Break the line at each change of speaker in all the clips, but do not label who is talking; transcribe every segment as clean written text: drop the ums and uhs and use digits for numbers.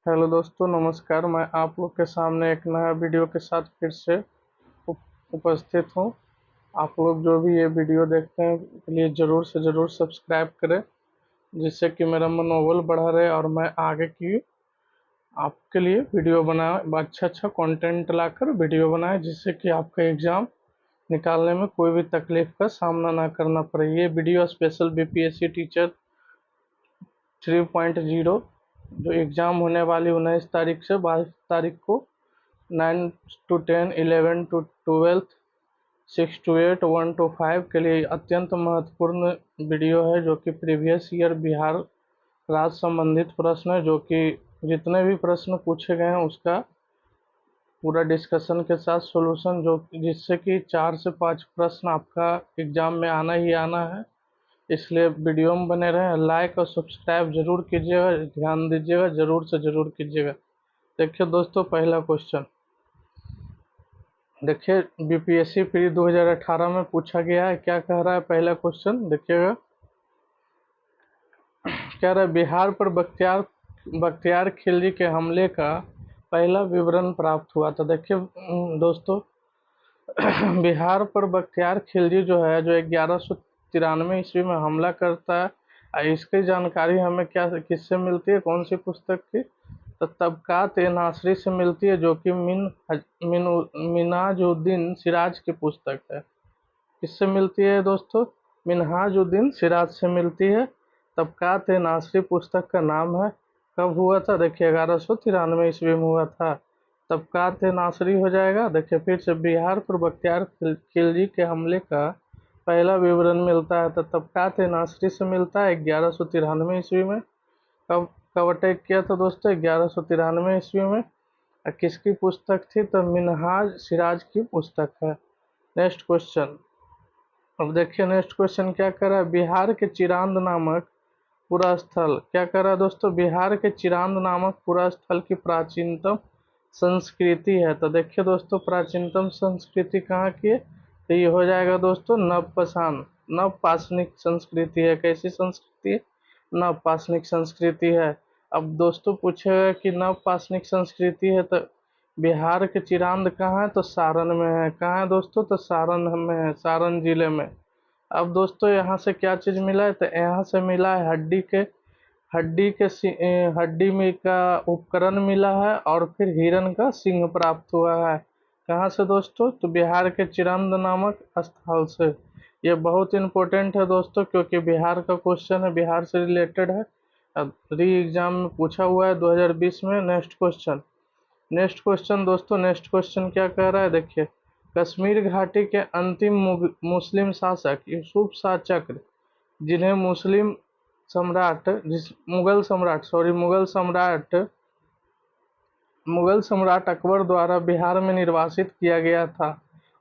Hello दोस्तों, नमस्कार। मैं आप लोग के सामने एक नया वीडियो के साथ फिर से उपस्थित हूँ। आप लोग जो भी ये वीडियो देखते हैं प्लीज़ ज़रूर से ज़रूर सब्सक्राइब करें, जिससे कि मेरा मनोबल बढ़ा रहे और मैं आगे की आपके लिए वीडियो बनाए, अच्छा कंटेंट लाकर वीडियो बनाए, जिससे कि आपका एग्ज़ाम निकालने में कोई भी तकलीफ का सामना ना करना पड़े। ये वीडियो स्पेशल बीपीएससी टीचर 3.0 जो एग्ज़ाम होने वाली 19 तारीख से 22 तारीख को 9 to 10, 11 to 12, 6 to 8, 1 to 5 के लिए अत्यंत महत्वपूर्ण वीडियो है, जो कि प्रीवियस ईयर बिहार राज्य संबंधित प्रश्न है, जो कि जितने भी प्रश्न पूछे गए हैं उसका पूरा डिस्कशन के साथ सॉल्यूशन, जो जिससे कि 4 से 5 प्रश्न आपका एग्ज़ाम में आना ही आना है। इसलिए वीडियो में बने रहें, लाइक और सब्सक्राइब जरूर कीजिएगा, ध्यान दीजिएगा, ज़रूर से ज़रूर कीजिएगा। देखिए दोस्तों, पहला क्वेश्चन देखिए, बीपीएससी प्री 2018 में पूछा गया है। क्या कह रहा है पहला क्वेश्चन, देखिएगा। कह रहा है बिहार पर बख्तियार खिलजी के हमले का पहला विवरण प्राप्त हुआ। तो देखिए दोस्तों, बिहार पर बख्तियार खिलजी जो है, जो 1193 ईस्वी में हमला करता है, इसकी जानकारी हमें क्या किससे मिलती है, कौन सी पुस्तक की? तो तबकात ए नासरी से मिलती है, जो कि मिन्हाजुद्दीन सिराज की पुस्तक है। किससे मिलती है दोस्तों? मिन्हाजुद्दीन सिराज से मिलती है। तबकात ए नासरी पुस्तक का नाम है। कब हुआ था? देखिए 1193 ईस्वी में हुआ था। तबकात ए नासरी हो जाएगा। देखिए फिर से, बिहार पर बख्तियार खिलजी के हमले का पहला विवरण मिलता है तो तबकात ए नासरी से मिलता है 1193 ईस्वी में। कब कब अटैक किया था दोस्तों? 1193 ईस्वी में। किसकी पुस्तक थी? तो मिन्हाज सिराज की पुस्तक है। Next question. अब देखिए नेक्स्ट क्वेश्चन क्या कर रहा है, बिहार के चिरांद नामक पुरा स्थल। क्या कर रहा है दोस्तों? बिहार के चिरांद नामक पुरा स्थल की प्राचीनतम संस्कृति है। तो देखिए दोस्तों, प्राचीनतम संस्कृति कहाँ की है? तो ये हो जाएगा दोस्तों नवपाषाणिक संस्कृति है। कैसी संस्कृति है? नवपाषाणिक संस्कृति है। अब दोस्तों पूछेगा कि नवपाषाणिक संस्कृति है तो बिहार के चिरांद कहाँ है? तो सारण में है। कहाँ है दोस्तों? तो सारण में है, सारण जिले में। अब दोस्तों यहाँ से क्या चीज़ मिला है? तो यहाँ से मिला है हड्डी में का उपकरण मिला है, और फिर हिरण का सिंह प्राप्त हुआ है। कहाँ से दोस्तों? तो बिहार के चिरांद नामक स्थल से। ये बहुत इंपॉर्टेंट है दोस्तों, क्योंकि बिहार का क्वेश्चन है, बिहार से रिलेटेड है। अब री एग्जाम में पूछा हुआ है 2020 में। नेक्स्ट क्वेश्चन दोस्तों, नेक्स्ट क्वेश्चन क्या कह रहा है? देखिए, कश्मीर घाटी के अंतिम मुस्लिम शासक यूसुफ शाह चक्र, जिन्हें मुगल सम्राट अकबर द्वारा बिहार में निर्वासित किया गया था,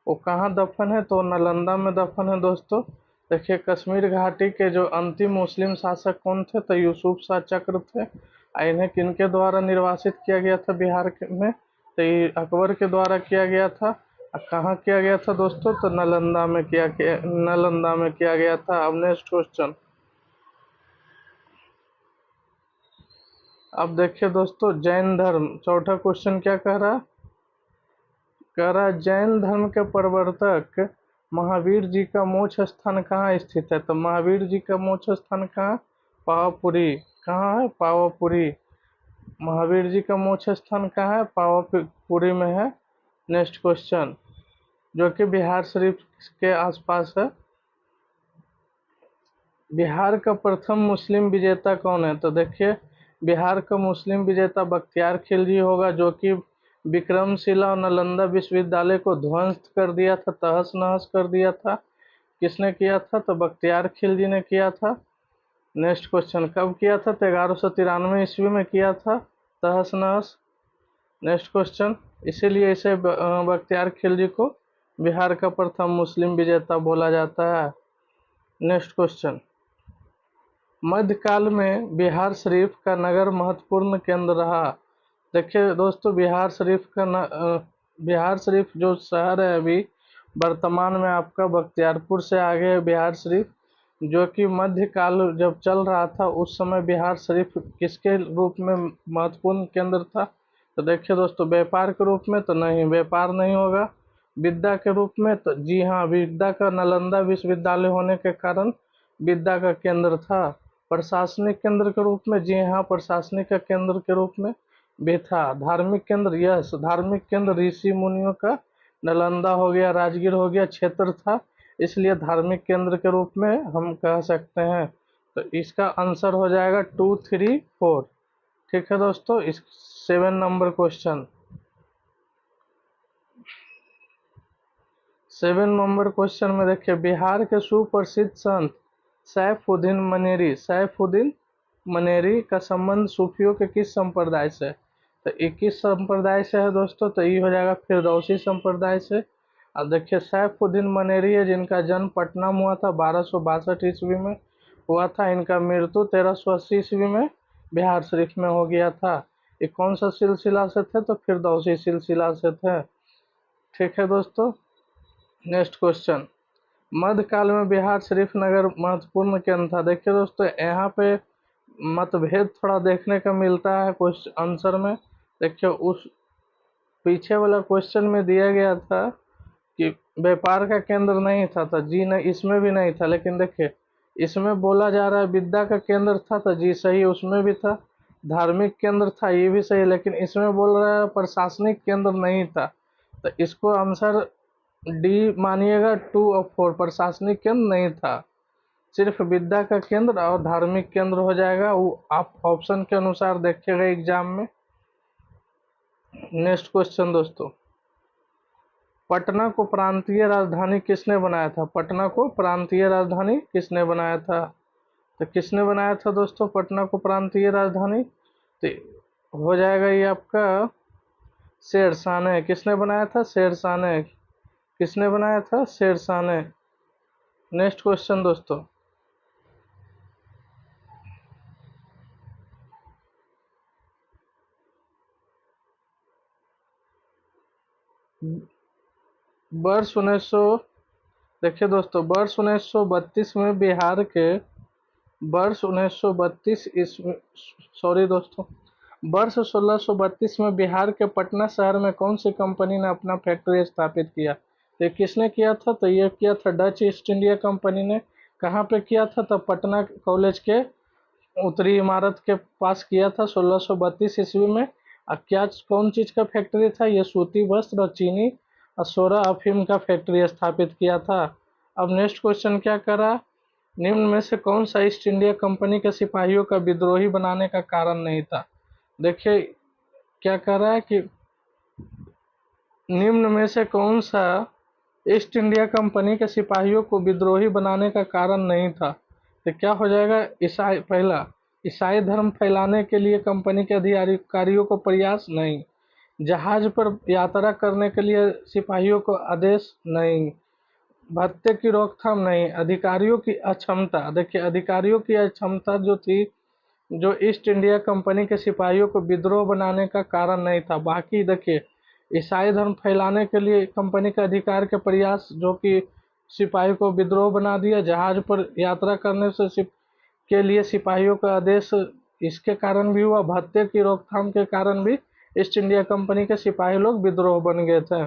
वो कहाँ दफन है? तो नालंदा में दफन है दोस्तों। देखिए, कश्मीर घाटी के जो अंतिम मुस्लिम शासक कौन थे? तो यूसुफ शाह चक्र थे। इन्हें किनके द्वारा निर्वासित किया गया था बिहार में? तो ये अकबर के द्वारा किया गया था। कहाँ किया गया था दोस्तों? तो नालंदा में किया गया था। अब नेक्स्ट क्वेश्चन। अब देखिए दोस्तों, जैन धर्म, चौथा क्वेश्चन क्या कह रहा है? कह रहा है जैन धर्म के प्रवर्तक महावीर जी का मोक्ष स्थान कहाँ स्थित है? तो महावीर जी का मोक्ष स्थान कहाँ? पावापुरी। कहाँ है? पावापुरी। महावीर जी का मोक्ष स्थान कहाँ है? पावापुरी में है। नेक्स्ट क्वेश्चन, जो कि बिहार शरीफ के आसपास है। बिहार का प्रथम मुस्लिम विजेता कौन है? तो देखिए, बिहार का मुस्लिम विजेता बख्तियार खिलजी होगा, जो कि विक्रमशिला और नालंदा विश्वविद्यालय को ध्वस्त कर दिया था, तहस नहस कर दिया था। किसने किया था? तो बख्तियार खिलजी ने किया था। नेक्स्ट क्वेश्चन, कब किया था? तो 1193 ईस्वी में किया था, तहस नहस। नेक्स्ट क्वेश्चन, इसीलिए इसे बख्तियार खिलजी को बिहार का प्रथम मुस्लिम विजेता बोला जाता है। नेक्स्ट क्वेश्चन, मध्यकाल में बिहार शरीफ का नगर महत्वपूर्ण केंद्र रहा। देखिए दोस्तों, बिहार शरीफ जो शहर है अभी वर्तमान में आपका बख्तियारपुर से आगे है बिहार शरीफ। जो कि मध्यकाल जब चल रहा था उस समय बिहार शरीफ किसके रूप में महत्वपूर्ण केंद्र था? तो देखिए दोस्तों, व्यापार के रूप में तो नहीं, व्यापार नहीं होगा। विद्या के रूप में तो जी हाँ, विद्या का नालंदा विश्वविद्यालय होने के कारण विद्या का केंद्र था। प्रशासनिक केंद्र के रूप में जी हाँ, प्रशासनिक का केंद्र के रूप में भी था। धार्मिक केंद्र, यस, धार्मिक केंद्र ऋषि मुनियों का नालंदा हो गया, राजगीर हो गया क्षेत्र था, इसलिए धार्मिक केंद्र के रूप में हम कह सकते हैं। तो इसका आंसर हो जाएगा 2, 3, 4। ठीक है दोस्तों, इस 7 नंबर क्वेश्चन, 7 नंबर क्वेश्चन में देखिए, बिहार के सुप्रसिद्ध संत सैफुद्दीन मनेरी, सैफुद्दीन मनेरी का संबंध सूफियों के किस संप्रदाय से? तो 21 संप्रदाय से है दोस्तों, तो ये हो जाएगा फिरदौसी संप्रदाय से। अब देखिए, सैफुद्दीन मनेरी है जिनका जन्म पटना में हुआ था, 1262 ईस्वी में हुआ था। इनका मृत्यु 1380 ईस्वी में बिहार शरीफ में हो गया था। ये कौन सा सिलसिला से थे? तो फिरदौसी सिलसिला से थे। ठीक है दोस्तों, नेक्स्ट क्वेश्चन, मध्यकाल में बिहार शरीफ नगर महत्वपूर्ण केंद्र था। देखिए दोस्तों, यहाँ पे मतभेद थोड़ा देखने का मिलता है क्वेश्चन आंसर में। देखिए, उस पीछे वाला क्वेश्चन में दिया गया था कि व्यापार का केंद्र नहीं था, तो जी नहीं, इसमें भी नहीं था। लेकिन देखिए, इसमें बोला जा रहा है विद्या का केंद्र था, तो जी सही, उसमें भी था। धार्मिक केंद्र था, ये भी सही, लेकिन इसमें बोल रहा है प्रशासनिक केंद्र नहीं था, तो इसको आंसर डी मानिएगा, 2 और 4, प्रशासनिक केंद्र नहीं था, सिर्फ विद्या का केंद्र और धार्मिक केंद्र हो जाएगा। वो आप ऑप्शन के अनुसार देखिएगा एग्जाम में। नेक्स्ट क्वेश्चन दोस्तों, पटना को प्रांतीय राजधानी किसने बनाया था? पटना को प्रांतीय राजधानी किसने बनाया था? तो किसने बनाया था दोस्तों पटना को प्रांतीय राजधानी? तो हो जाएगा ये आपका शेरशाह ने। किसने बनाया था? शेरशाह ने। किसने बनाया था? शेरशाह ने। नेक्स्ट क्वेश्चन दोस्तों, वर्ष 1900, देखिए दोस्तों, वर्ष 1932 में बिहार के, वर्ष 1932 ईस्वी, सॉरी दोस्तों, वर्ष 1632 में बिहार के पटना शहर में कौन सी कंपनी ने अपना फैक्ट्री स्थापित किया? ये किसने किया था? तो ये किया था डच ईस्ट इंडिया कंपनी ने। कहाँ पे किया था? तो पटना कॉलेज के उत्तरी इमारत के पास किया था 1632 ईस्वी में। और क्या, कौन चीज़ का फैक्ट्री था? ये सूती वस्त्र और चीनी और सोरा अफीम का फैक्ट्री स्थापित किया था। अब नेक्स्ट क्वेश्चन क्या करा, निम्न में से कौन सा ईस्ट इंडिया कंपनी के सिपाहियों का विद्रोही बनाने का कारण नहीं था? देखिए, क्या कर रहा है कि निम्न में से कौन सा ईस्ट इंडिया कंपनी के सिपाहियों को विद्रोही बनाने का कारण नहीं था? तो क्या हो जाएगा, ईसाई, पहला, ईसाई धर्म फैलाने के लिए कंपनी के अधिकारियों को प्रयास नहीं, जहाज पर यात्रा करने के लिए सिपाहियों को आदेश नहीं, भत्ते की रोकथाम नहीं, अधिकारियों की अक्षमता। देखिए, अधिकारियों की अक्षमता जो थी, जो ईस्ट इंडिया कंपनी के सिपाहियों को विद्रोह बनाने का कारण नहीं था। बाकी देखिए, ईसाई धर्म फैलाने के लिए कंपनी के अधिकार के प्रयास जो कि सिपाही को विद्रोह बना दिया, जहाज पर यात्रा करने से के लिए सिपाहियों का आदेश, इसके कारण भी हुआ, भत्ते की रोकथाम के कारण भी ईस्ट इंडिया कंपनी के सिपाही लोग विद्रोह बन गए थे।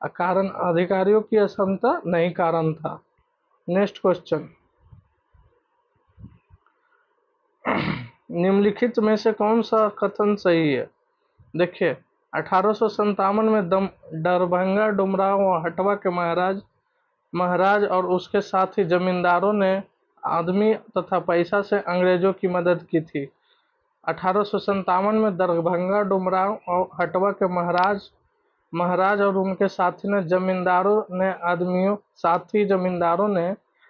कारण अधिकारियों की अक्षमता नहीं कारण था। नेक्स्ट क्वेश्चन, निम्नलिखित में से कौन सा कथन सही है? देखिए, 1857 में दरभंगा डुमरांव और हटवा के महाराज और उसके साथ ही जमींदारों ने आदमी तथा पैसा से अंग्रेजों की मदद की थी। 1857 में दरभंगा डुमरांव और हटवा के महाराज और उनके साथी ने जमींदारों ने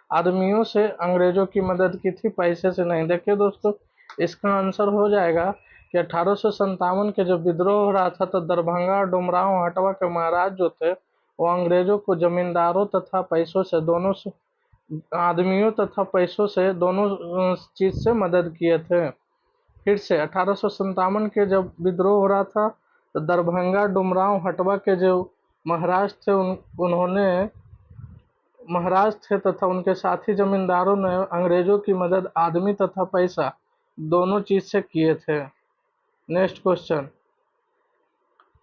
आदमियों से अंग्रेजों की मदद की थी, पैसे से नहीं। देखिए दोस्तों, इसका आंसर हो जाएगा कि 1857 के जब विद्रोह हो रहा था, तो दरभंगा डुमरांव हटवा के महाराज जो थे, वो अंग्रेजों को जमींदारों तथा पैसों से, दोनों से, आदमियों तथा पैसों से, दोनों चीज से मदद किए थे। फिर से 1857 के जब विद्रोह हो रहा था, तो दरभंगा डुमरांव हटवा के जो महाराज थे, उन्होंने महाराज थे तथा उनके साथी जमींदारों ने अंग्रेजों की मदद आदमी तथा पैसा दोनों चीज से किए थे। नेक्स्ट क्वेश्चन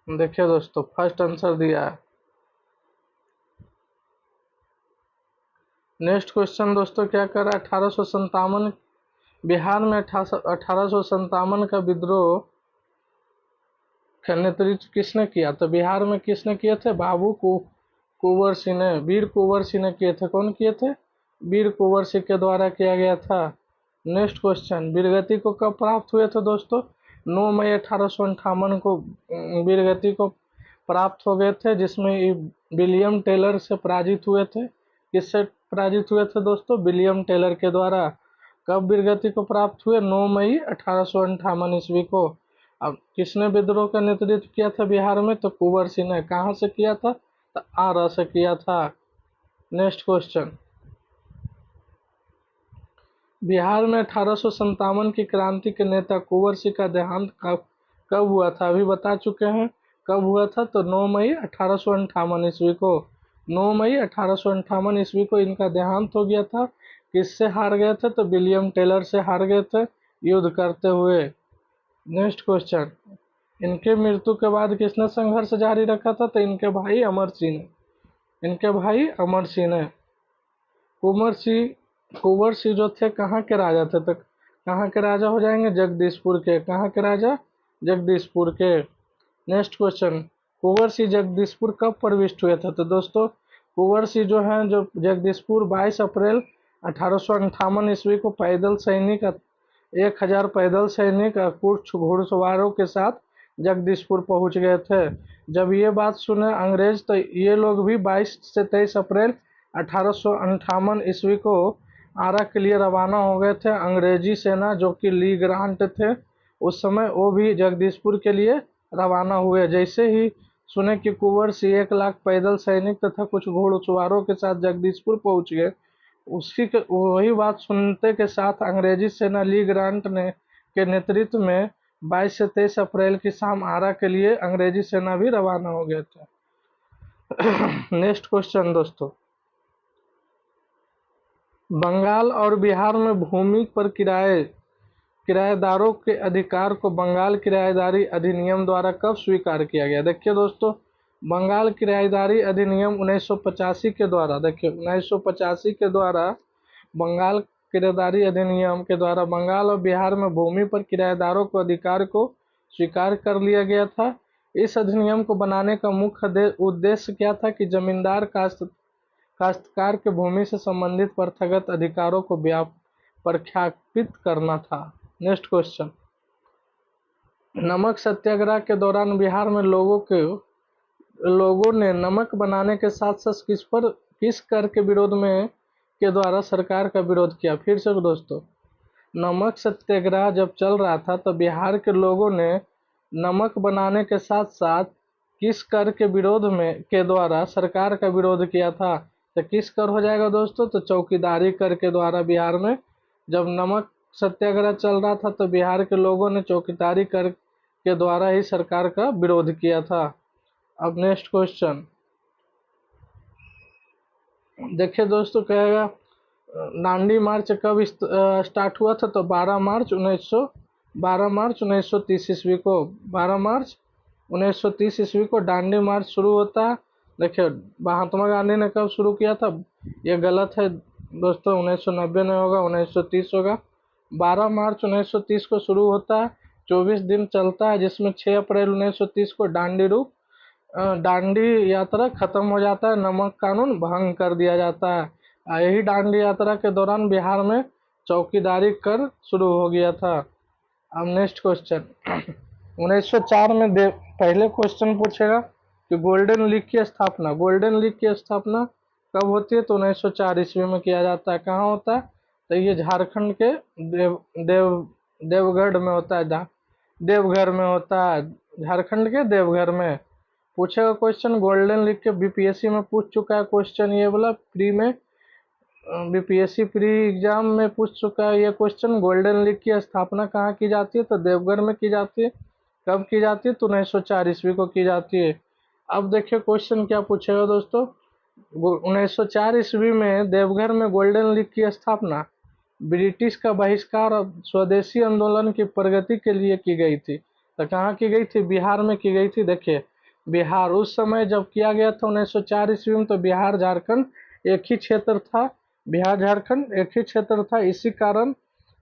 देखिए दोस्तों, फर्स्ट आंसर दिया है। नेक्स्ट क्वेश्चन दोस्तों क्या कर रहा है, 1857 बिहार में 1857 का विद्रोह का नेतृत्व किसने किया? तो बिहार में किसने किए थे? बाबू को कुंवर सिंह ने, वीर कुंवर सिंह ने किए थे। कौन किए थे? वीर कुंवर सिंह के द्वारा किया गया था। नेक्स्ट क्वेश्चन, वीरगति को कब प्राप्त हुए थे दोस्तों? 9 मई 1858 को वीरगति को प्राप्त हो गए थे, जिसमें विलियम टेलर से पराजित हुए थे। किससे पराजित हुए थे दोस्तों? विलियम टेलर के द्वारा। कब वीरगति को प्राप्त हुए? 9 मई 1858 ईस्वी को। अब किसने विद्रोह का नेतृत्व किया था बिहार में? तो कुंवर सिंह ने। कहाँ से किया था? तो आरा से किया था। नेक्स्ट क्वेश्चन, बिहार में 1857 की क्रांति के नेता कुंवर सिंह का देहांत कब हुआ था? अभी बता चुके हैं कब हुआ था, तो 9 मई 1858 ईस्वी को। 9 मई 1858 ईस्वी को इनका देहांत हो गया था। किससे हार गए थे? तो विलियम टेलर से हार गए थे युद्ध करते हुए। नेक्स्ट क्वेश्चन, इनके मृत्यु के बाद किसने संघर्ष जारी रखा था? तो इनके भाई अमर सिंह ने। इनके भाई अमर सिंह ने। कुंवर सिंह जो थे कहाँ के राजा थे? तो कहाँ के राजा हो जाएंगे? जगदीशपुर के। कहाँ के राजा? जगदीशपुर के। नेक्स्ट क्वेश्चन, कुंवर सिंह जगदीशपुर कब प्रविष्ट हुए थे? तो दोस्तों कुंवर सिंह जो है जो जगदीशपुर 22 अप्रैल 1858 ईस्वी को पैदल सैनिक 1000 पैदल सैनिक कुछ घुड़सवारों के साथ जगदीशपुर पहुंच गए थे। जब ये बात सुने अंग्रेज, तो ये लोग भी 22 से 23 अप्रैल 1858 ईस्वी को आरा के लिए रवाना हो गए थे। अंग्रेजी सेना जो कि ली ग्रांट थे उस समय, वो भी जगदीशपुर के लिए रवाना हुए। जैसे ही सुने कि कुंवर सिंह 1 लाख पैदल सैनिक तथा कुछ घुड़सवारों के साथ जगदीशपुर पहुंच गए, वही बात सुनते के साथ अंग्रेजी सेना ली ग्रांट ने के नेतृत्व में 22 से 23 अप्रैल की शाम आरा के लिए अंग्रेजी सेना भी रवाना हो गए थे। नेक्स्ट क्वेश्चन दोस्तों, बंगाल और बिहार में भूमि पर किराएदारों के अधिकार को बंगाल किराएदारी अधिनियम द्वारा कब स्वीकार किया गया? देखिए दोस्तों, बंगाल किराएदारी अधिनियम 1985 के द्वारा, देखिए 1985 के द्वारा बंगाल किराएदारी अधिनियम के द्वारा बंगाल और बिहार में भूमि पर किराएदारों को अधिकार को स्वीकार कर लिया गया था। इस अधिनियम को बनाने का मुख्य उद्देश्य क्या था? कि जमींदार काश्तकार के भूमि से संबंधित प्रथागत अधिकारों को प्रख्यापित करना था। नेक्स्ट क्वेश्चन, नमक सत्याग्रह के दौरान बिहार में लोगों ने नमक बनाने के साथ साथ किस कर के विरोध में के द्वारा सरकार का विरोध किया? फिर से दोस्तों, नमक सत्याग्रह जब चल रहा था तो बिहार के लोगों ने नमक बनाने के साथ साथ किस कर के विरोध में के द्वारा सरकार का विरोध किया था? तो किस कर हो जाएगा दोस्तों? तो चौकीदारी कर के द्वारा बिहार में जब नमक सत्याग्रह चल रहा था तो बिहार के लोगों ने चौकीदारी कर के द्वारा ही सरकार का विरोध किया था। अब नेक्स्ट क्वेश्चन देखिए दोस्तों, कहेगा दांडी मार्च कब स्टार्ट हुआ था? तो 12 मार्च 1930 ईस्वी को। 12 मार्च 1930 ईस्वी को दांडी मार्च शुरू होता है। देखिए महात्मा गांधी ने कब शुरू किया था? ये गलत है दोस्तों, 1990 नहीं होगा, 1930 होगा। 12 मार्च 1930 को शुरू होता है, 24 दिन चलता है, जिसमें 6 अप्रैल 1930 को दांडी यात्रा खत्म हो जाता है, नमक कानून भंग कर दिया जाता है। यही दांडी यात्रा के दौरान बिहार में चौकीदारी कर शुरू हो गया था। अब नेक्स्ट क्वेश्चन 1904 में पहले क्वेश्चन पूछेगा कि गोल्डन लीग की स्थापना कब होती है? तो 1904 ईस्वी में किया जाता है। कहाँ होता है? तो ये झारखंड के देवगढ़ में होता है, देवघर में होता है, झारखंड के देवघर में। पूछेगा क्वेश्चन, गोल्डन लीग के बीपीएससी में पूछ चुका है क्वेश्चन, ये वाला प्री में बीपीएससी प्री एग्जाम में पूछ चुका है ये क्वेश्चन। गोल्डन लीग की स्थापना कहाँ की जाती है? तो देवघर में की जाती है। कब की जाती है? तो 1904 ईस्वी को की जाती है। अब देखिए क्वेश्चन क्या पूछेगा दोस्तों, 1904 ईस्वी में देवघर में गोल्डन लीग की स्थापना ब्रिटिश का बहिष्कार और स्वदेशी आंदोलन की प्रगति के लिए की गई थी। तो कहाँ की गई थी? बिहार में की गई थी। देखिए बिहार उस समय जब किया गया था 1904 ईस्वी में, तो बिहार झारखंड एक ही क्षेत्र था। बिहार झारखंड एक ही क्षेत्र था, इसी कारण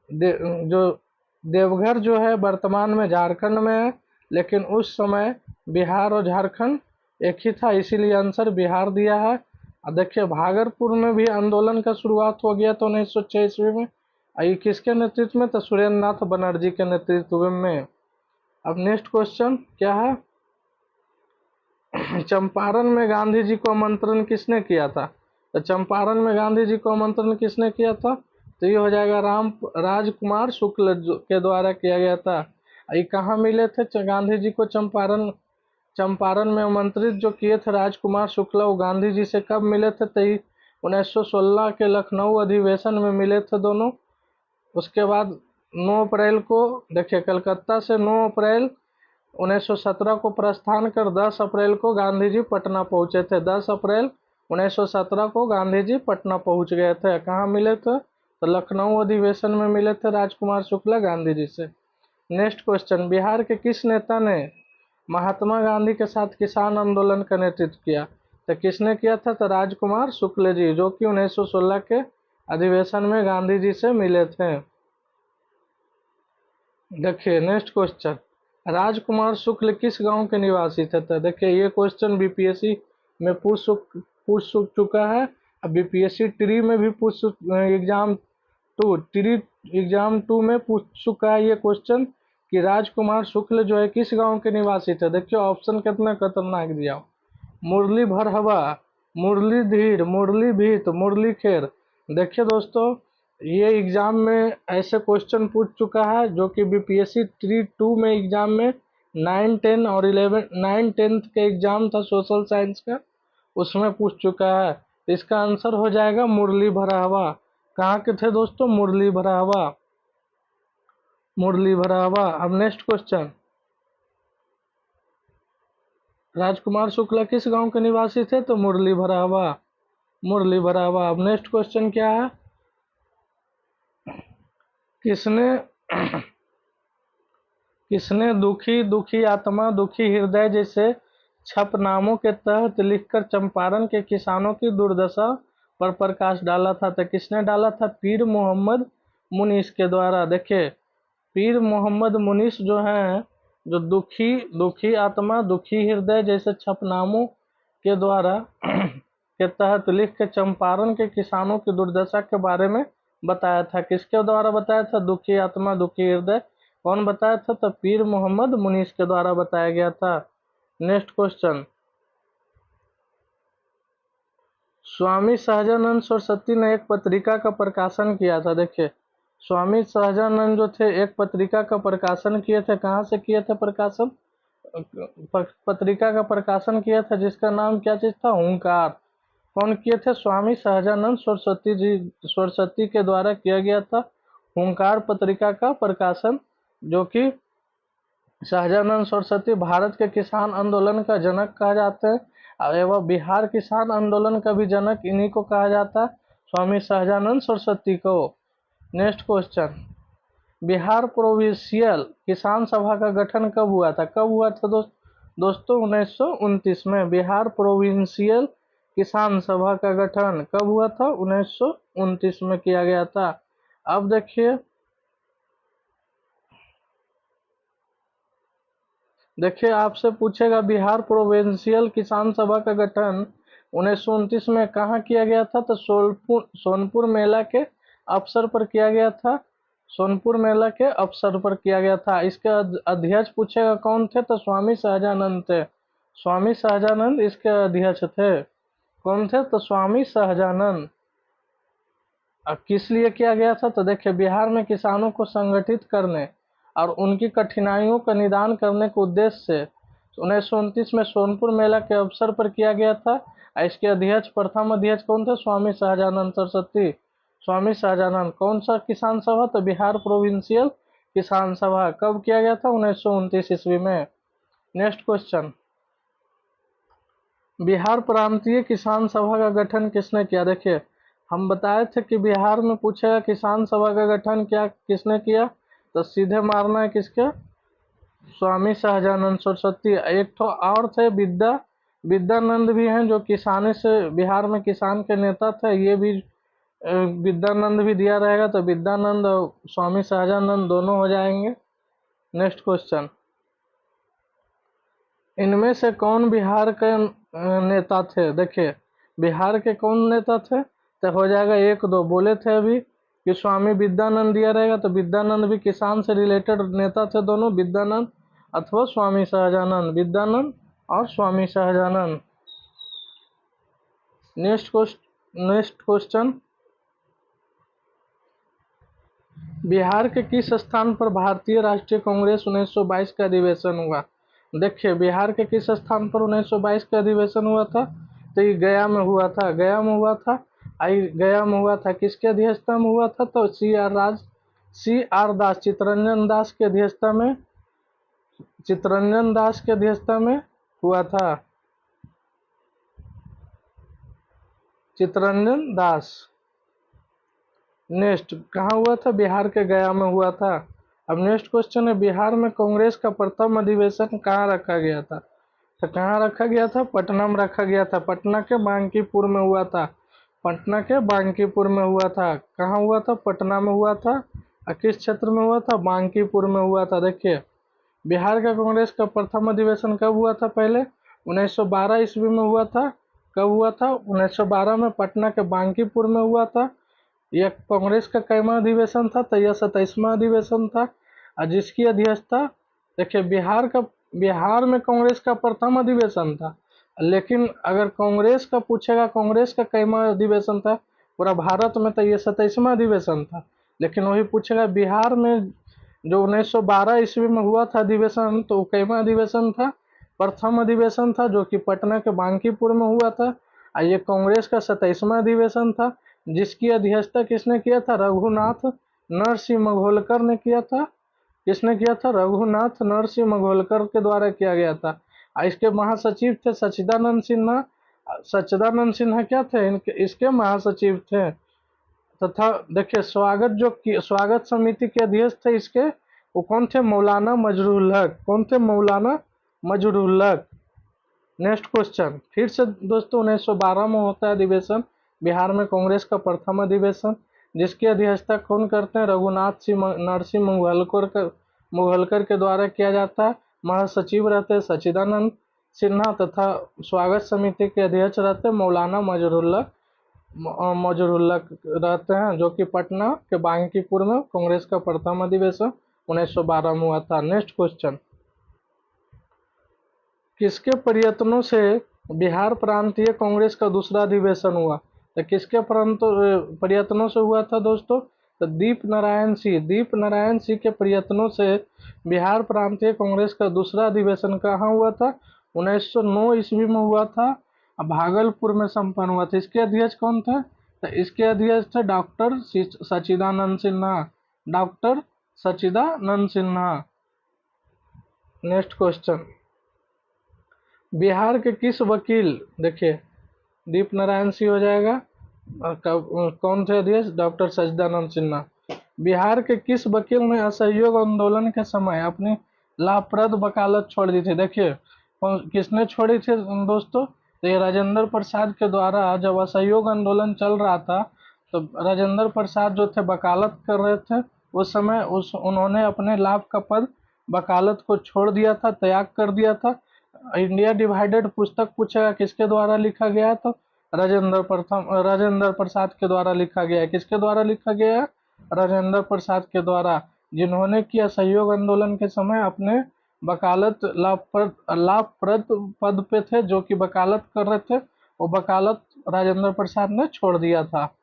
जो देवघर जो है वर्तमान में झारखंड में है, लेकिन उस समय बिहार और झारखंड एक ही था, इसीलिए आंसर बिहार दिया है। देखिए भागलपुर में भी आंदोलन का शुरुआत हो गया था 1906 ईस्वी में। ये किसके नेतृत्व में? तो सुरेंद्र नाथ बनर्जी के नेतृत्व में। अब नेक्स्ट क्वेश्चन क्या है? चंपारण में गांधी जी को आमंत्रण किसने किया था? तो चंपारण में गांधी जी को आमंत्रण किसने किया था? तो ये हो जाएगा राजकुमार शुक्ल के द्वारा किया गया था। ये कहाँ मिले थे गांधी जी को? चंपारण चंपारण में आमंत्रित जो किए थे राजकुमार शुक्ला, वो गांधी जी से कब मिले थे? तो 1916 के लखनऊ अधिवेशन में मिले थे दोनों। उसके बाद 9 अप्रैल को, देखिए कलकत्ता से 9 अप्रैल 1917 को प्रस्थान कर 10 अप्रैल को गांधी जी पटना पहुंचे थे। 10 अप्रैल 1917 को गांधी जी पटना पहुंच गए थे। कहाँ मिले थे? तो लखनऊ अधिवेशन में मिले थे राजकुमार शुक्ला गांधी जी से। नेक्स्ट क्वेश्चन, बिहार के किस नेता ने महात्मा गांधी के साथ किसान आंदोलन का नेतृत्व किया? तो किसने किया था? तो राजकुमार शुक्ल जी, जो कि 1916 के अधिवेशन में गांधी जी से मिले थे। देखिए नेक्स्ट क्वेश्चन, राजकुमार शुक्ल किस गांव के निवासी थे? तो देखिए ये क्वेश्चन बीपीएससी में पूछ चुका है। अब बीपीएससी ट्री में भी एग्जाम टू में पूछ चुका है ये क्वेश्चन कि राजकुमार शुक्ल जो है किस गांव के निवासी थे। देखिए ऑप्शन कितना खतरनाक दिया, मुरली भरहवा, मुरली धीर, मुरली भीत, मुरली खेर। देखिए दोस्तों ये एग्जाम में ऐसे क्वेश्चन पूछ चुका है जो कि बीपीएससी ट्री 2 में एग्जाम में 9, 10 और 11, 9, 10 का एग्जाम था सोशल साइंस का, उसमें पूछ चुका है। इसका आंसर हो जाएगा मुरली भरावा। कहाँ के थे दोस्तों? मुरली भरावा, मुरली भरावा। अब नेक्स्ट क्वेश्चन, राजकुमार शुक्ला किस गांव के निवासी थे? तो मुरली भरावा, मुरली भरावा। अब नेक्स्ट क्वेश्चन क्या है? किसने किसने दुखी दुखी आत्मा दुखी हृदय जैसे छपनामों के तहत लिखकर चंपारण के किसानों की दुर्दशा पर प्रकाश डाला था? तो किसने डाला था? पीर मोहम्मद मुनीस के द्वारा। देखिए पीर मोहम्मद मुनीस जो हैं, जो दुखी दुखी आत्मा दुखी हृदय जैसे छपनामों के द्वारा के तहत लिख के चंपारण के किसानों की दुर्दशा के बारे में बताया था। किसके द्वारा बताया था? दुखी आत्मा दुखी हृदय। कौन बताया था? तो पीर मोहम्मद मुनीस के द्वारा बताया गया था। नेक्स्ट क्वेश्चन, स्वामी सहजानंद सरस्वती ने एक पत्रिका का प्रकाशन किया था। देखिए स्वामी सहजानंद जो थे एक पत्रिका का प्रकाशन किए थे। कहाँ से किए थे प्रकाशन? पत्रिका का प्रकाशन किया था जिसका नाम क्या चीज था? हुंकार। कौन किए थे? स्वामी सहजानंद सरस्वती जी, सरस्वती के द्वारा किया गया था हुंकार पत्रिका का प्रकाशन, जो कि सहजानंद सरस्वती भारत के किसान आंदोलन का जनक कहा जाते हैं एवं बिहार किसान आंदोलन का भी जनक इन्हीं को कहा जाता है, स्वामी सहजानंद सरस्वती को। नेक्स्ट क्वेश्चन, बिहार प्रोविंशियल किसान सभा का गठन कब हुआ था? कब हुआ था दोस्तों? 1929 में बिहार प्रोविंशियल किसान सभा का गठन कब हुआ था? 1929 में किया गया था। अब देखिए आपसे पूछेगा बिहार प्रोविंशियल किसान सभा का गठन 1929 में कहाँ किया गया था? तो सोनपुर मेला के अवसर पर किया गया था। सोनपुर मेला के अवसर पर किया गया था। इसके अध्यक्ष पूछेगा कौन थे? तो स्वामी सहजानंद थे। स्वामी सहजानंद इसके अध्यक्ष थे। कौन थे? तो स्वामी सहजानंद। अब किस लिए किया गया था? तो देखिए बिहार में किसानों को संगठित करने और उनकी कठिनाइयों का निदान करने के उद्देश्य से 1929 में सोनपुर मेला के अवसर पर किया गया था। इसके अध्यक्ष, प्रथम अध्यक्ष कौन थे? स्वामी सहजानंद सरस्वती। स्वामी सहजानंद। कौन सा किसान सभा? तो बिहार प्रोविंशियल किसान सभा। कब किया गया था? 1929 ईस्वी में। नेक्स्ट क्वेश्चन, बिहार प्रांतीय किसान सभा का गठन किसने किया? देखिए, हम बताए थे कि बिहार में पूछेगा किसान सभा का गठन क्या किसने किया, तो सीधे मारना है किसके, स्वामी सहजानंद सरस्वती। एक तो और थे विद्यानंद भी हैं, जो किसानी से बिहार में किसान के नेता थे, ये भी विद्यानंद भी दिया रहेगा, तो विद्यानंद और स्वामी सहजानंद दोनों हो जाएंगे। नेक्स्ट क्वेश्चन, इनमें से कौन बिहार के नेता थे? देखिए, बिहार के कौन नेता थे, तो हो जाएगा एक दो बोले थे अभी कि स्वामी विद्यानंद दिया रहेगा, तो विद्यानंद भी किसान से रिलेटेड नेता थे दोनों, विद्यानंद अथवा स्वामी सहजानंद, विद्यानंद और स्वामी सहजानंद। नेक्स्ट क्वेश्चन, बिहार के किस स्थान पर भारतीय राष्ट्रीय कांग्रेस 1922 का अधिवेशन हुआ? देखिए, बिहार के किस स्थान पर 1922 का अधिवेशन हुआ था, तो ये गया में हुआ था, गया में हुआ था। गया में हुआ था, किसके अध्यक्षता में हुआ था, तो सी आर दास, चित्तरंजन दास के अध्यक्षता में हुआ था, चित्तरंजन दास। नेक्स्ट, कहाँ हुआ था? बिहार के गया में हुआ था। अब नेक्स्ट क्वेश्चन है, बिहार में कांग्रेस का प्रथम अधिवेशन कहाँ रखा गया था? तो कहाँ रखा गया था? पटना में रखा गया था, पटना के बांकीपुर में हुआ था, पटना के बांकीपुर में हुआ था। कहाँ हुआ था? पटना में हुआ था। और किस क्षेत्र में हुआ था? बांकीपुर में हुआ था। देखिए, बिहार का कांग्रेस का प्रथम अधिवेशन कब हुआ था? पहले 1912 ईस्वी में हुआ था। कब हुआ था? 1912 में पटना के बांकीपुर में हुआ था। यह कांग्रेस का कैमा अधिवेशन था? तो यह 27वां अधिवेशन था। और जिसकी अध्यक्षता, देखिए, बिहार में कांग्रेस का प्रथम अधिवेशन था, लेकिन अगर कांग्रेस का पूछेगा कांग्रेस का कैमा अधिवेशन था पूरा भारत में, तो ये 27वां अधिवेशन था। लेकिन वही पूछेगा बिहार में जो 1912 ईस्वी में हुआ था अधिवेशन, तो वो कैमा अधिवेशन था? प्रथम अधिवेशन था, जो कि पटना के बांकीपुर में हुआ था। और ये कांग्रेस का 27वां अधिवेशन था, जिसकी अध्यक्षता किसने किया था? रघुनाथ नरसिंह मंगोलकर ने किया था। किसने किया था? रघुनाथ नरसिंह मंगोलकर के द्वारा किया गया था। इसके महासचिव थे सच्चिदानंद सिन्हा। सच्चिदानंद सिन्हा क्या थे? इसके महासचिव थे। तथा देखिए, स्वागत समिति के अध्यक्ष थे इसके, वो कौन थे? मौलाना मजरूल हक। कौन थे? मौलाना मजरूल हक। नेक्स्ट क्वेश्चन, फिर से दोस्तों 1912 में होता है अधिवेशन, बिहार में कांग्रेस का प्रथम अधिवेशन, जिसकी अध्यक्षता कौन करते हैं? रघुनाथ नरसिंह मुगलकर के द्वारा किया जाता है। महासचिव रहते हैं सच्चिदानंद सिन्हा, तथा स्वागत समिति के अध्यक्ष रहते हैं मौलाना मजरूल्लाह रहते हैं, जो कि पटना के बांकीपुर में कांग्रेस का प्रथम अधिवेशन 1912 में हुआ था। नेक्स्ट क्वेश्चन, किसके प्रयत्नों से बिहार प्रांतीय कांग्रेस का दूसरा अधिवेशन हुआ? तो किसके प्रयत्नों से हुआ था दोस्तों? तो दीप नारायण सिंह के प्रयत्नों से बिहार प्रांतीय कांग्रेस का दूसरा अधिवेशन कहाँ हुआ था? 1909 ईस्वी में हुआ था, भागलपुर में संपन्न हुआ था। इसके अध्यक्ष कौन थे? तो इसके अध्यक्ष थे डॉक्टर सच्चिदानंद सिन्हा। नेक्स्ट क्वेश्चन, बिहार के किस वकील, देखिए दीप नारायण सिंह हो जाएगा, कौन थे अध्यक्ष? डॉक्टर सच्चिदानंद सिन्हा। बिहार के किस वकील ने असहयोग आंदोलन के समय अपनी लाभप्रद वकालत छोड़ दी थी? देखिए, किसने छोड़ी थी दोस्तों? तो ये राजेंद्र प्रसाद के द्वारा, जब असहयोग आंदोलन चल रहा था, तो राजेंद्र प्रसाद जो थे वकालत कर रहे थे उस समय, उन्होंने अपने लाभ का पद वकालत को छोड़ दिया था, त्याग कर दिया था। इंडिया डिवाइडेड पुस्तक पूछेगा किसके द्वारा लिखा गया है, तो राजेंद्र प्रसाद के द्वारा लिखा गया है। किसके द्वारा लिखा गया है? राजेंद्र प्रसाद के द्वारा, जिन्होंने कि असहयोग आंदोलन के समय अपने वकालत लाभप्रद पद पे थे, जो कि वकालत कर रहे थे, वो वकालत राजेंद्र प्रसाद ने छोड़ दिया था।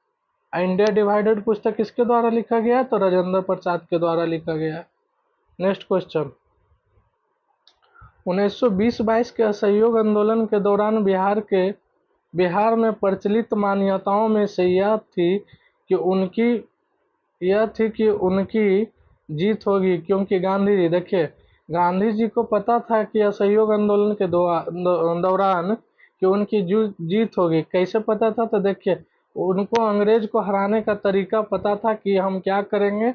इंडिया डिवाइडेड पुस्तक किसके द्वारा लिखा गया है? तो राजेंद्र प्रसाद के द्वारा लिखा गया है। नेक्स्ट क्वेश्चन, 1920-22 के असहयोग आंदोलन के दौरान बिहार में प्रचलित मान्यताओं में से यह थी कि उनकी जीत होगी, क्योंकि गांधी जी को पता था कि असहयोग आंदोलन के दौरान कि उनकी जीत होगी। कैसे पता था? तो देखिए, उनको अंग्रेज को हराने का तरीका पता था कि हम क्या करेंगे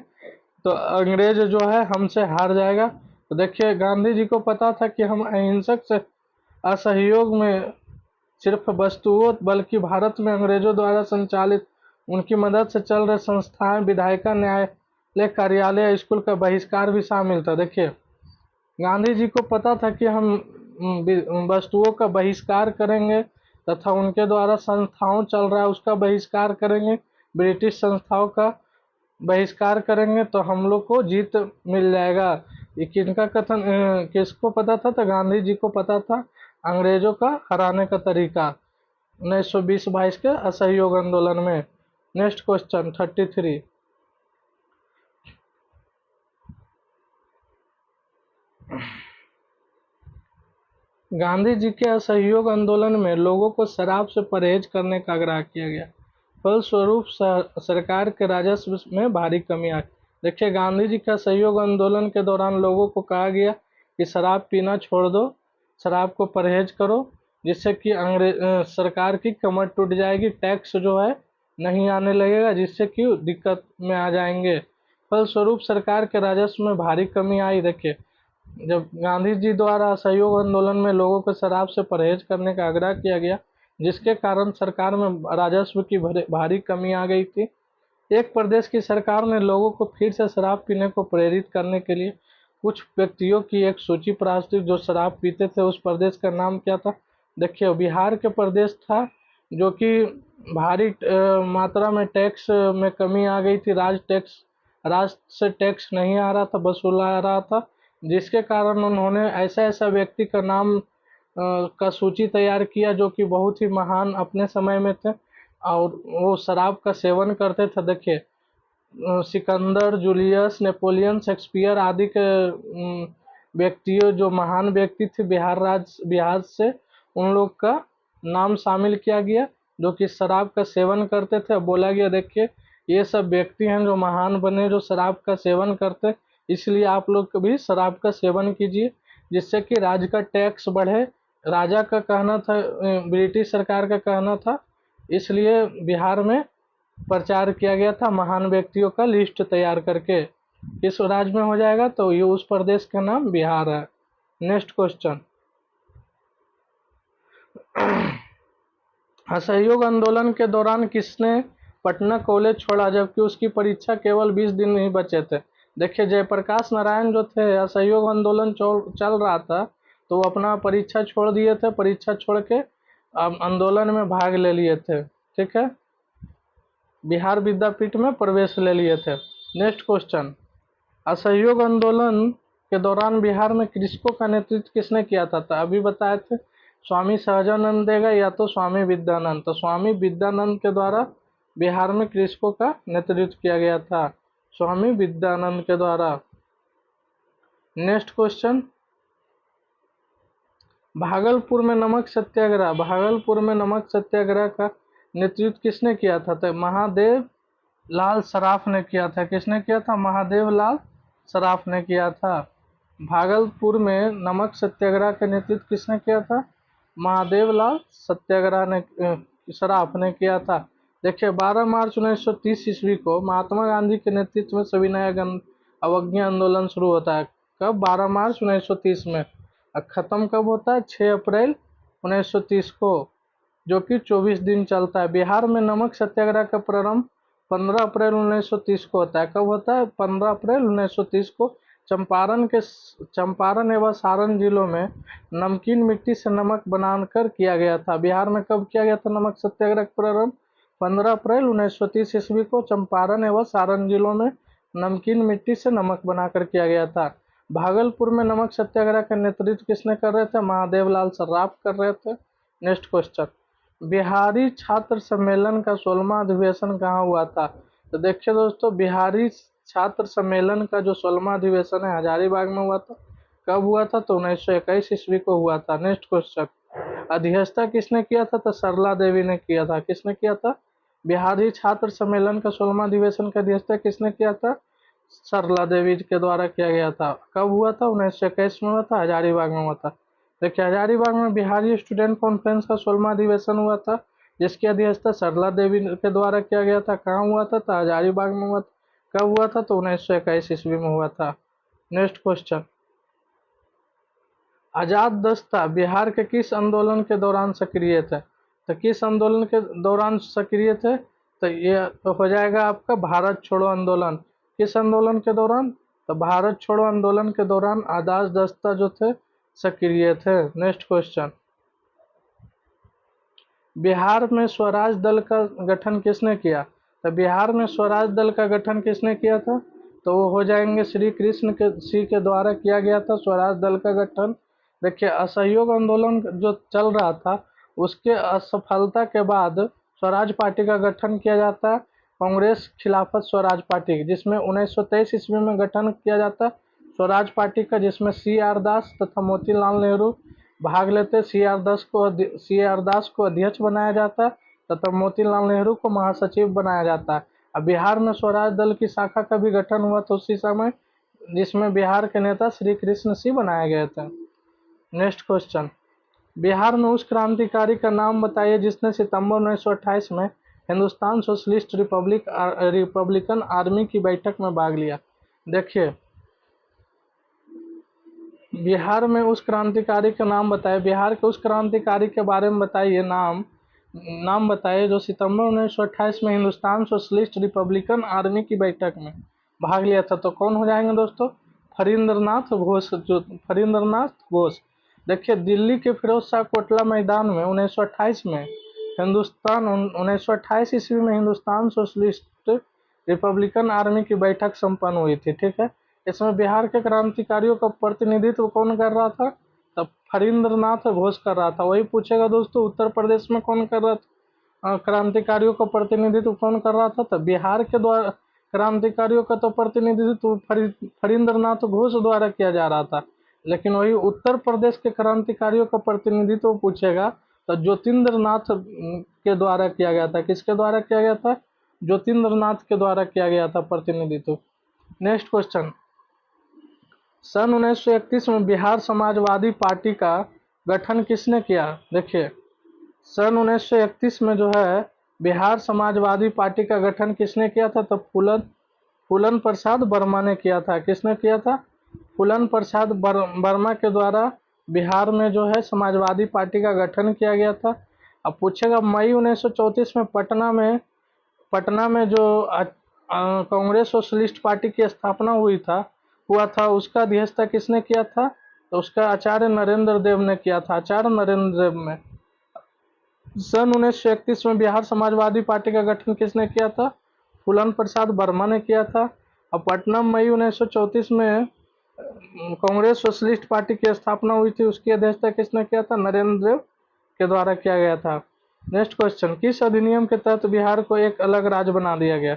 तो अंग्रेज जो है हमसे हार जाएगा। तो देखिए, गांधी जी को पता था कि हम अहिंसक से असहयोग में सिर्फ वस्तुओं बल्कि भारत में अंग्रेजों द्वारा संचालित उनकी मदद से चल रहे संस्थाएं, विधायिका, न्यायालय, कार्यालय, स्कूल का बहिष्कार भी शामिल था। देखिए, गांधी जी को पता था कि हम वस्तुओं का बहिष्कार करेंगे तथा उनके द्वारा संस्थाओं चल रहा है उसका बहिष्कार करेंगे, ब्रिटिश संस्थाओं का बहिष्कार करेंगे तो हम लोग को जीत मिल जाएगा। ये किनका कथन किसको पता था? तो गांधी जी को पता था अंग्रेजों का हराने का तरीका 1920-22 के असहयोग आंदोलन में। Next question 33। गांधी जी के असहयोग आंदोलन में लोगों को शराब से परहेज करने का आग्रह किया गया। फलस्वरूप सरकार के राजस्व में भारी कमी आई। देखिए, गांधी जी के असहयोग आंदोलन के दौरान लोगों को कहा गया कि शराब पीना छोड़ दो, शराब को परहेज करो, जिससे कि सरकार की कमर टूट जाएगी, टैक्स जो है नहीं आने लगेगा, जिससे कि दिक्कत में आ जाएंगे। फलस्वरूप सरकार के राजस्व में भारी कमी आई। देखिए, जब गांधी जी द्वारा असहयोग आंदोलन में लोगों को शराब से परहेज करने का आग्रह किया गया, जिसके कारण सरकार में राजस्व की भारी कमी आ गई थी। एक प्रदेश की सरकार ने लोगों को फिर से शराब पीने को प्रेरित करने के लिए कुछ व्यक्तियों की एक सूची प्रकाशित जो शराब पीते थे। उस प्रदेश का नाम क्या था? देखिए, बिहार के प्रदेश था, जो कि भारी मात्रा में टैक्स में कमी आ गई थी। राज से टैक्स नहीं आ रहा था, वसूला आ रहा था, जिसके कारण उन्होंने ऐसा ऐसा व्यक्ति का नाम का सूची तैयार किया जो कि बहुत ही महान अपने समय में थे और वो शराब का सेवन करते थे। देखिए, सिकंदर, जूलियस, नेपोलियन, शेक्सपियर आदि के व्यक्तियों जो महान व्यक्ति थे बिहार से, उन लोग का नाम शामिल किया गया जो कि शराब का सेवन करते थे। बोला गया देखिए, ये सब व्यक्ति हैं जो महान बने जो शराब का सेवन करते, इसलिए आप लोग भी शराब का सेवन कीजिए जिससे कि राज्य का टैक्स बढ़े। राजा का कहना था, ब्रिटिश सरकार का कहना था, इसलिए बिहार में प्रचार किया गया था महान व्यक्तियों का लिस्ट तैयार करके। किस राज्य में हो जाएगा? तो ये उस प्रदेश का नाम बिहार है। Next question. असहयोग आंदोलन के दौरान किसने पटना कॉलेज छोड़ा जबकि उसकी परीक्षा केवल 20 दिन ही बचे थे? देखिए, जयप्रकाश नारायण जो थे, असहयोग आंदोलन चल रहा था तो वो अपना परीक्षा छोड़ दिए थे, परीक्षा छोड़ के आंदोलन में भाग ले लिए थे। ठीक है, बिहार विद्यापीठ में प्रवेश ले लिए थे। Next question. असहयोग आंदोलन के दौरान बिहार में कृषकों का नेतृत्व किसने किया था? तो अभी बताए थे स्वामी सहजानंद देगा या तो स्वामी विद्यानंद। तो स्वामी विद्यानंद के द्वारा बिहार में कृषकों का नेतृत्व किया गया था, स्वामी विद्यानंद के द्वारा। Next question. भागलपुर में नमक सत्याग्रह का नेतृत्व किसने किया था? तो महादेव लाल सराफ ने किया था। किसने किया था? महादेव लाल सराफ ने किया था। भागलपुर में नमक सत्याग्रह का नेतृत्व किसने किया था? महादेव लाल सराफ ने किया था। देखिए, 12 मार्च 1930 ईस्वी को महात्मा गांधी के नेतृत्व में सविनय अवज्ञा आंदोलन शुरू होता है। कब? 12 मार्च 1930 में। खत्म कब होता है? 6 अप्रैल 1930 को, जो कि 24 दिन चलता है। बिहार में नमक सत्याग्रह का प्रारंभ 15 अप्रैल 1930 को होता है। कब होता है? 15 अप्रैल 1930 को चंपारण एवं सारण जिलों में नमकीन मिट्टी से नमक बनाकर किया गया था। बिहार में कब किया गया था नमक सत्याग्रह का प्रारंभ? 15 अप्रैल 1930 ईस्वी को चंपारण एवं सारण जिलों में नमकीन मिट्टी से नमक बनाकर किया गया था। भागलपुर में नमक सत्याग्रह का नेतृत्व किसने कर रहे थे? महादेव लाल सराफ कर रहे थे। Next question. बिहारी छात्र सम्मेलन का 16वां अधिवेशन कहाँ हुआ था? तो देखिए दोस्तों, बिहारी छात्र सम्मेलन का जो 16वां अधिवेशन है हजारीबाग में हुआ था। कब हुआ था? तो 1921 ईस्वी को हुआ था। Next question. अध्यक्षता किसने किया था? तो सरला देवी ने किया था। किसने किया था? बिहारी छात्र सम्मेलन का 16वां अधिवेशन का अध्यक्षता किसने किया था? सरला देवी के द्वारा किया गया था। कब हुआ था? 1921 में हुआ था, हजारीबाग में हुआ था। देखिए हजारीबाग में बिहारी स्टूडेंट कॉन्फ्रेंस का 16वां अधिवेशन हुआ था, जिसकी अध्यक्षता सरला देवी के द्वारा किया गया था। कहाँ हुआ था? तो हजारीबाग में हुआ था। कब हुआ था? तो 1921 ईस्वी में हुआ था। नेक्स्ट क्वेश्चन, आजाद दस्ता बिहार के किस आंदोलन के दौरान सक्रिय थे? तो किस आंदोलन के दौरान सक्रिय थे? तो ये तो हो जाएगा आपका भारत छोड़ो आंदोलन। किस आंदोलन के दौरान? तो भारत छोड़ो आंदोलन के दौरान आजाद दस्ता जो थे सक्रिय थे। नेक्स्ट क्वेश्चन, बिहार में स्वराज दल का गठन किसने किया? तो बिहार में स्वराज दल का गठन किसने किया था? तो वो हो जाएंगे श्री कृष्ण के सी के द्वारा किया गया था स्वराज दल का गठन। देखिए असहयोग आंदोलन जो चल रहा था उसके असफलता के बाद स्वराज पार्टी का गठन किया जाता है, कांग्रेस खिलाफत स्वराज पार्टी, जिसमें 1923 ईस्वी में गठन किया जाता है स्वराज पार्टी का, जिसमें CR दास तथा मोतीलाल नेहरू भाग लेते। CR दास को अध्यक्ष बनाया जाता है तथा मोतीलाल नेहरू को महासचिव बनाया जाता है। अब बिहार में स्वराज दल की शाखा का भी गठन हुआ था उसी समय, जिसमें बिहार के नेता श्री कृष्ण सिंह बनाए गए थे। नेक्स्ट क्वेश्चन, बिहार में उस क्रांतिकारी का नाम बताइए जिसने सितंबर 1928 में हिंदुस्तान सोशलिस्ट रिपब्लिकन आर्मी की बैठक में भाग लिया। देखिए बिहार में उस क्रांतिकारी का नाम बताइए, बिहार के उस क्रांतिकारी के बारे में बताइए, नाम बताइए जो सितंबर 1928 में हिंदुस्तान सोशलिस्ट रिपब्लिकन आर्मी की बैठक में भाग लिया था। तो कौन हो जाएंगे दोस्तों? फरींद्रनाथ घोष। जो फरींद्रनाथ घोष। देखिए दिल्ली के फिरोज शाह कोटला मैदान में 1928 में 1928 ईस्वी में हिंदुस्तान सोशलिस्ट रिपब्लिकन आर्मी की बैठक संपन्न हुई थी। ठीक है, इसमें बिहार के क्रांतिकारियों का प्रतिनिधित्व कौन कर रहा था? तब फरींद्रनाथ घोष कर रहा था। वही पूछेगा दोस्तों उत्तर प्रदेश में कौन कर रहा था, क्रांतिकारियों का प्रतिनिधित्व कौन कर रहा था? तब बिहार के द्वारा क्रांतिकारियों का तो प्रतिनिधित्व फरींद्रनाथ घोष द्वारा किया जा रहा था, लेकिन वही उत्तर प्रदेश के क्रांतिकारियों का प्रतिनिधित्व पूछेगा तो ज्योतिन्द्र नाथ के द्वारा किया गया था। किसके द्वारा किया गया था? ज्योतिन्द्र नाथ के द्वारा किया गया था प्रतिनिधित्व। नेक्स्ट क्वेश्चन, सन 1931 में बिहार समाजवादी पार्टी का गठन किसने किया? देखिए सन 1931 में जो है बिहार समाजवादी पार्टी का गठन किसने किया था? तो फूलन प्रसाद वर्मा ने किया था। किसने किया था? फूलन प्रसाद वर्मा के द्वारा बिहार में जो है समाजवादी पार्टी का गठन किया गया था। अब पूछेगा मई 1934 में पटना में जो कांग्रेस सोशलिस्ट पार्टी की स्थापना हुआ था उसका अध्यक्षता किसने किया था? तो उसका आचार्य नरेंद्र देव ने किया था। आचार्य नरेंद्र देव में सन 1931 में बिहार समाजवादी पार्टी का गठन किसने किया था? फूलन प्रसाद वर्मा ने किया था। और पटना मई 1934 में कांग्रेस सोशलिस्ट पार्टी की स्थापना हुई थी, उसकी अध्यक्षता किसने किया था? नरेंद्र देव के द्वारा किया गया था। नेक्स्ट क्वेश्चन, किस अधिनियम के तहत बिहार को एक अलग राज्य बना दिया गया?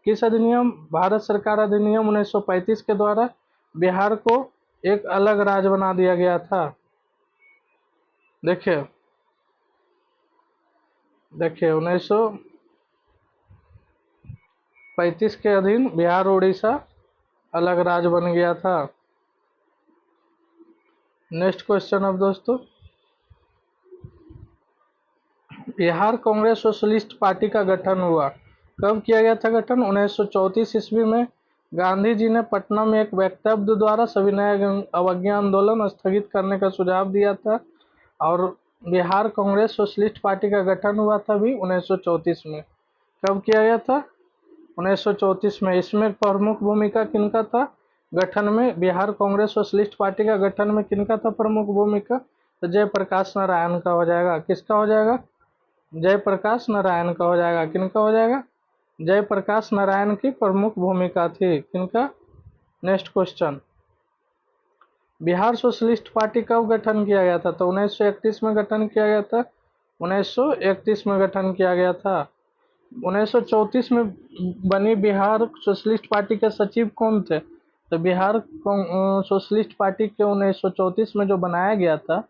किस अधिनियम? भारत सरकार अधिनियम 1935 के द्वारा बिहार को एक अलग राज्य बना दिया गया था। देखिए 1935 के अधीन बिहार उड़ीसा अलग राज्य बन गया था। नेक्स्ट क्वेश्चन अब दोस्तों, बिहार कांग्रेस सोशलिस्ट पार्टी का गठन हुआ कब किया गया था? गठन 1934 ईस्वी में गांधी जी ने पटना में एक वक्तव्य द्वारा सविनय अवज्ञा आंदोलन स्थगित करने का सुझाव दिया था। और बिहार कांग्रेस सोशलिस्ट पार्टी का गठन हुआ था भी 1934 में। कब किया गया था? 1934 में। इसमें प्रमुख भूमिका किनका था गठन में? बिहार कांग्रेस सोशलिस्ट पार्टी का गठन में किनका था प्रमुख भूमिका? तो जयप्रकाश नारायण का हो जाएगा। किसका हो जाएगा? जयप्रकाश नारायण का हो जाएगा। किनका हो जाएगा? जयप्रकाश नारायण की प्रमुख भूमिका थी। किनका? Next question, Bihar socialist party कब गठन किया गया था? तो 1931 में गठन किया गया था। 1931 में गठन किया गया था। 1934 में बनी बिहार सोशलिस्ट पार्टी के सचिव कौन थे? तो बिहार सोशलिस्ट पार्टी के 1934 में जो बनाया गया था,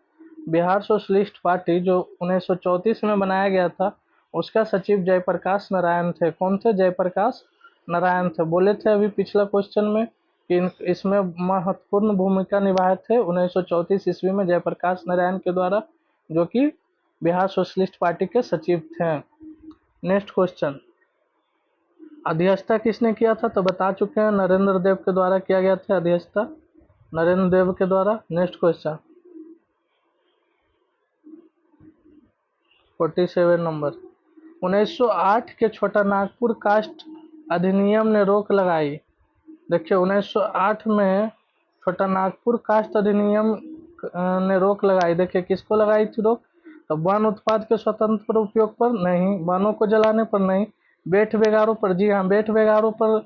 बिहार सोशलिस्ट पार्टी जो 1934 में बनाया गया था उसका सचिव जयप्रकाश नारायण थे। कौन थे? जयप्रकाश नारायण थे। बोले थे अभी पिछला क्वेश्चन में कि इसमें महत्वपूर्ण भूमिका निभाए थे 1934 ईस्वी में जयप्रकाश नारायण के द्वारा, जो कि बिहार सोशलिस्ट पार्टी के सचिव थे। नेक्स्ट क्वेश्चन, अध्यक्षता किसने किया था? तो बता चुके हैं, नरेंद्र देव के द्वारा किया गया था अध्यक्षता, नरेंद्र देव के द्वारा। नेक्स्ट क्वेश्चन 47 नंबर, 1908 के छोटा नागपुर कास्ट अधिनियम ने रोक लगाई। देखिए 1908 में छोटा नागपुर कास्ट अधिनियम ने रोक लगाई। देखिए किसको लगाई थी रोक? तो वन उत्पाद के स्वतंत्र उपयोग पर नहीं, वनों को जलाने पर नहीं, बेट बेगारों पर। जी हाँ, बेट बेगारों पर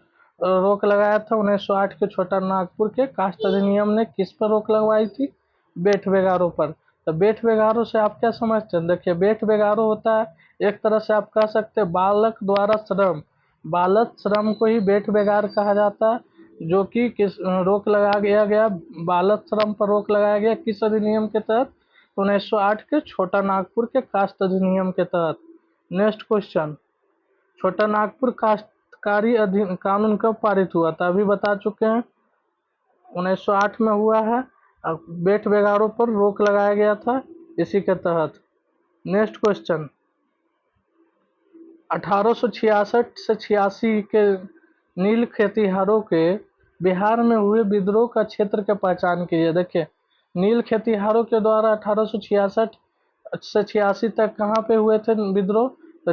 रोक लगाया था 1908 के छोटा नागपुर के कास्ट अधिनियम ने। किस पर रोक लगवाई थी? बेट बेगारों पर। तो बेट बेगारों से आप क्या समझते हैं? देखिए बेट बेगारों होता है एक तरह से आप कह सकते हैं बालक द्वारा श्रम, बालक श्रम को ही बेट बेगार कहा जाता है, जो कि किस रोक लगाया गया, बालक श्रम पर रोक लगाया गया किस अधिनियम के तहत? 1908 के छोटा नागपुर के कास्ट अधिनियम के तहत। नेक्स्ट क्वेश्चन, छोटा नागपुर काश्तकारी कानून कब पारित हुआ था? अभी बता चुके हैं 1908 में हुआ है। अब बेट बेगारों पर रोक लगाया गया था इसी के तहत। नेक्स्ट क्वेश्चन, 1866 से 86 के नील खेतिहारों के बिहार में हुए विद्रोह का क्षेत्र की पहचान कीजिए। देखिए नील खेतिहारों के द्वारा 1866 से 86 तक कहाँ पे हुए थे विद्रोह? तो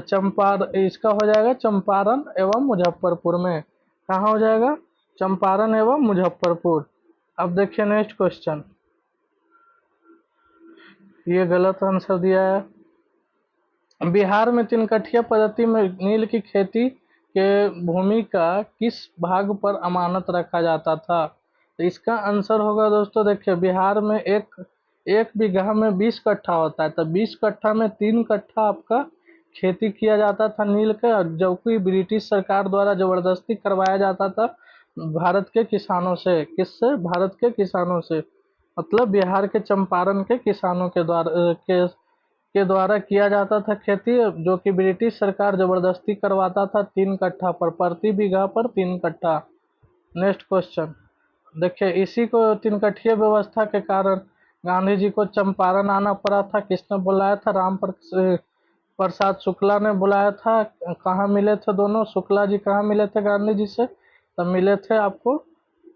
इसका हो जाएगा चंपारण एवं मुजफ्फरपुर में। कहाँ हो जाएगा? चंपारण एवं मुजफ्फरपुर। अब देखिए नेक्स्ट क्वेश्चन, ये गलत आंसर दिया है। बिहार में 3 कठिया पद्धति में नील की खेती के भूमि का किस भाग पर अमानत रखा जाता था? तो इसका आंसर होगा दोस्तों, देखिए बिहार में एक बीघा में 20 कट्ठा होता है, तो 20 कट्ठा में 3 कट्ठा आपका खेती किया जाता था नील का, जबकि ब्रिटिश सरकार द्वारा जबरदस्ती करवाया जाता था भारत के किसानों से। किससे? भारत के किसानों से, मतलब बिहार के चंपारण के किसानों के द्वारा किया जाता था खेती, जो कि ब्रिटिश सरकार जबरदस्ती करवाता था 3 कट्ठा पर, प्रति बीघा पर 3 कट्ठा। नेक्स्ट क्वेश्चन, देखिए इसी को 3 कट्ठीय व्यवस्था के कारण गांधी जी को चंपारण आना पड़ा था। किसने बुलाया था? राम प्रसाद शुक्ला ने बुलाया था। कहाँ मिले थे दोनों? शुक्ला जी कहाँ मिले थे गांधी जी से? तब मिले थे आपको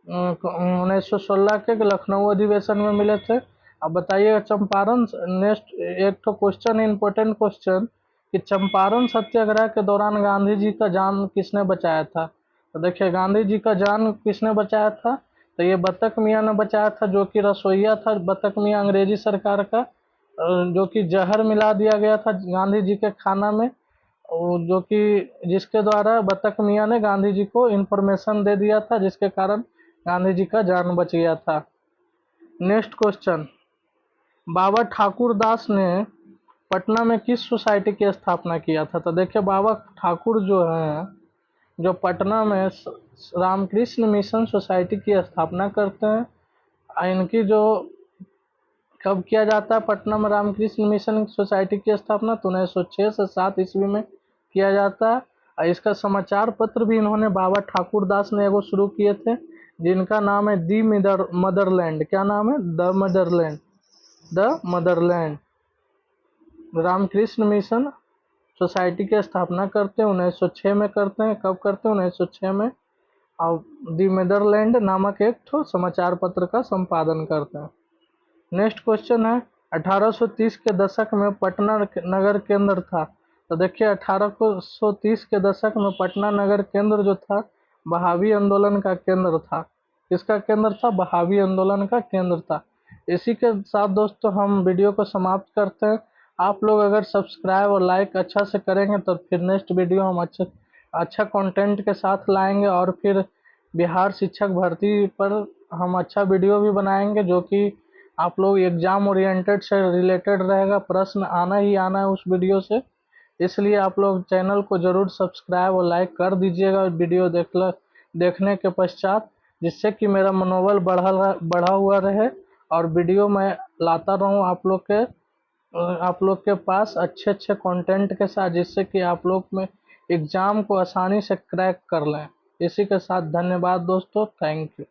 1916 के लखनऊ अधिवेशन में मिले थे। अब बताइए चंपारण, नेक्स्ट एक तो क्वेश्चन, इंपॉर्टेंट क्वेश्चन, कि चंपारण सत्याग्रह के दौरान गांधी जी का जान किसने बचाया था? तो देखिए गांधी जी का जान किसने बचाया था? तो ये बतख मियाँ ने बचाया था, जो कि रसोइया था बतख मियाँ अंग्रेजी सरकार का, जो कि जहर मिला दिया गया था गांधी जी के खाना में, जो कि जिसके द्वारा बतख मियाँ ने गांधी जी को इंफॉर्मेशन दे दिया था, जिसके कारण गांधी जी का जान बच गया था। नेक्स्ट क्वेश्चन, बाबा ठाकुर दास ने पटना में किस सोसाइटी की स्थापना किया था? तो देखिए बाबा ठाकुर जो हैं, जो पटना में रामकृष्ण मिशन सोसाइटी की स्थापना करते हैं। इनकी जो कब किया जाता है पटना में रामकृष्ण मिशन सोसाइटी की स्थापना? तो 1906 से 7 ईस्वी में किया जाता है। और इसका समाचार पत्र भी इन्होंने बाबा ठाकुर दास ने एगो शुरू किए थे, जिनका नाम है दी मदरलैंड। क्या नाम है? The motherland, the motherland. Ramakrishna mission society की स्थापना करते हैं 1906 में करते हैं। कब करते हैं? 1906 में। और दी मदरलैंड नामक एक ठो समाचार पत्र का संपादन करते हैं। नेक्स्ट क्वेश्चन है, 1830 के दशक में पटना नगर केंद्र था। तो देखिए 1830 के दशक में पटना नगर केंद्र जो था बहावी आंदोलन का केंद्र था। किसका केंद्र था? बहावी आंदोलन का केंद्र था। इसी के साथ दोस्तों हम वीडियो को समाप्त करते हैं। आप लोग अगर सब्सक्राइब और लाइक अच्छा से करेंगे तो फिर नेक्स्ट वीडियो हम अच्छा कंटेंट के साथ लाएंगे, और फिर बिहार शिक्षक भर्ती पर हम अच्छा वीडियो भी बनाएंगे, जो कि आप लोग एग्जाम ओरिएंटेड से रिलेटेड रहेगा, प्रश्न आना ही आना है उस वीडियो से। इसलिए आप लोग चैनल को ज़रूर सब्सक्राइब और लाइक कर दीजिएगा वीडियो देखने के पश्चात, जिससे कि मेरा मनोबल बढ़ा हुआ रहे और वीडियो मैं लाता रहूं आप लोग के पास अच्छे कंटेंट के साथ, जिससे कि आप लोग में एग्ज़ाम को आसानी से क्रैक कर लें। इसी के साथ धन्यवाद दोस्तों, थैंक यू।